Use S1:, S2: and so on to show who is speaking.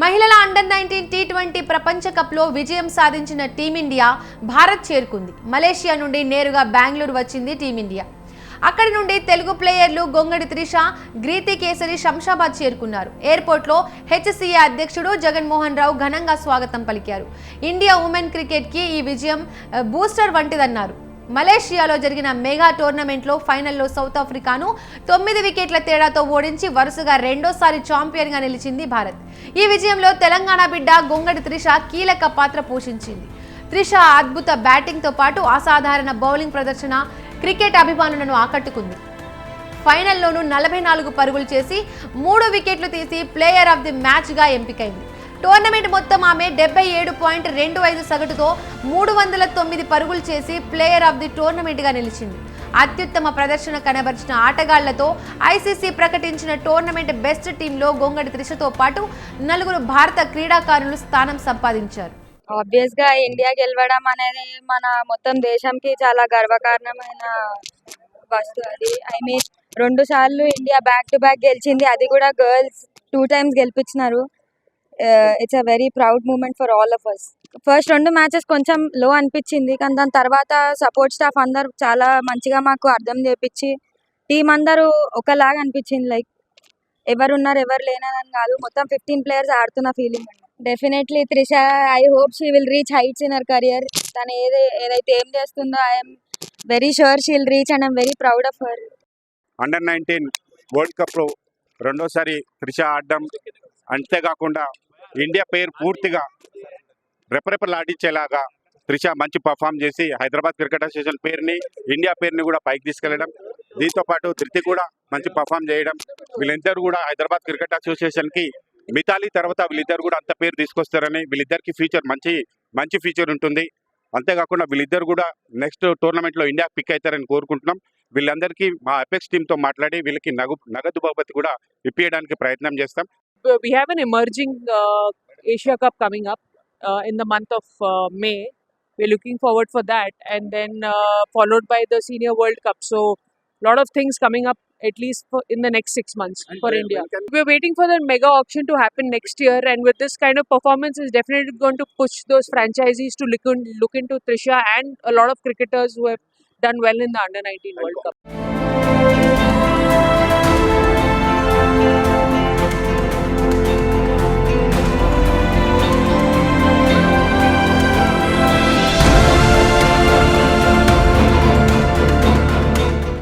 S1: మహిళల under 19 T20 ప్రపంచ కప్లో విజయం సాధించిన టీమిండియా భారత్ చేరుకుంది. మలేషియా నుండి నేరుగా బెంగళూరు వచ్చింది టీమిండియా. అక్కడి నుండి తెలుగు ప్లేయర్లు గొంగడి త్రిష, గ్రీతి కేసరి శంషాబాద్ చేరుకున్నారు. ఎయిర్పోర్ట్లో హెచ్సిఏ అధ్యక్షుడు జగన్మోహన్ రావు ఘనంగా స్వాగతం పలికారు. ఇండియా ఉమెన్ క్రికెట్కి ఈ విజయం బూస్టర్ వంటిదన్నారు. మలేషియాలో జరిగిన మెగా టోర్నమెంట్లో ఫైనల్లో సౌత్ ఆఫ్రికాను 9 వికెట్ల తేడాతో ఓడించి వరుసగా రెండోసారి ఛాంపియన్గా నిలిచింది భారత్. ఈ విజయంలో తెలంగాణ బిడ్డ గొంగడి త్రిష కీలక పాత్ర పోషించింది. త్రిష అద్భుత బ్యాటింగ్తో పాటు అసాధారణ బౌలింగ్ ప్రదర్శన క్రికెట్ అభిమానులను ఆకట్టుకుంది. ఫైనల్లోనూ 44 పరుగులు చేసి 3 వికెట్లు తీసి ప్లేయర్ ఆఫ్ ది మ్యాచ్గా ఎంపికైంది. టోర్నమెంట్ మొత్తం ఆమె 77.25 సగటుతో 309 పరుగులు చేసి ప్లేయర్ ఆఫ్ ది టోర్నమెంట్గా నిలిచింది. అత్యుత్తమ ప్రదర్శన కనబరిచిన ఆటగాళ్లతో ఐసీసీ ప్రకటించిన టోర్నమెంట్ బెస్ట్ టీంలో గొంగడి త్రిషతో పాటు 4 భారత క్రీడాకారులు స్థానం సంపాదించారు.
S2: ఆబ్వియస్ గా ఇండియా గెలవడం అనేది మన మొత్తం దేశంకి చాలా గర్వకారణమైన వస్తువు. అది I mean 2 సార్లు ఇండియా బ్యాక్ టు బ్యాక్ గెలిచింది, అది కూడా గర్ల్స్ 2 టైమ్స్ గెలిపించినారు. It's a very proud moment for all of us. First 2 matches కొంచెం లో అనిపించింది, కానీ దాని తర్వాత సపోర్ట్ స్టాఫ్ అందరు చాలా మంచిగా మాకు అర్థం చేపించి టీం అందరూ ఒకలాగా అనిపించింది. లైక్ ఎవరున్నారు ఎవరు లేనని కాదు, మొత్తం 15 ప్లేయర్స్ ఆడుతున్న feeling. Definitely Trisha, I hope she will reach heights in her career. తను ఏదైతే ఏం చేస్తుందో I'm very sure she will reach and I'm very proud of her.
S3: Under 19 world కప్లో రెండోసారి త్రిష ఆడడం, అంతేకాకుండా ఇండియా పేరు పూర్తిగా రెపరెపలాడించేలాగా త్రిష మంచి పర్ఫామ్ చేసి హైదరాబాద్ క్రికెట్ అసోసియేషన్ పేరుని, ఇండియా పేరుని కూడా పైకి తీసుకెళ్లడం, దీంతో పాటు ధృతి కూడా మంచి పర్ఫామ్ చేయడం, వీళ్ళిద్దరు కూడా హైదరాబాద్ క్రికెట్ అసోసియేషన్కి మితాలి తర్వాత వీళ్ళిద్దరు కూడా అంత పేరు తీసుకొస్తారని, వీళ్ళిద్దరికి ఫ్యూచర్ మంచి ఫ్యూచర్ ఉంటుంది. అంతేకాకుండా వీళ్ళిద్దరు కూడా నెక్స్ట్ టోర్నమెంట్లో ఇండియా పిక్ అవుతారని కోరుకుంటున్నాం. వీళ్ళందరికీ మా అపెక్స్ టీంతో మాట్లాడి వీళ్ళకి నగదు బహుమతి కూడా ఇప్పించడానికి ప్రయత్నం చేస్తాం.
S4: We have an emerging Asia Cup coming up in the month of May. We're looking forward for that, and then followed by the Senior World Cup. So a lot of things coming up, at least in the next 6 months for India. We're waiting for the mega auction to happen next year, and with this kind of performance is definitely going to push those franchisees to look into Trisha and a lot of cricketers who have done well in the Under 19 World Cup.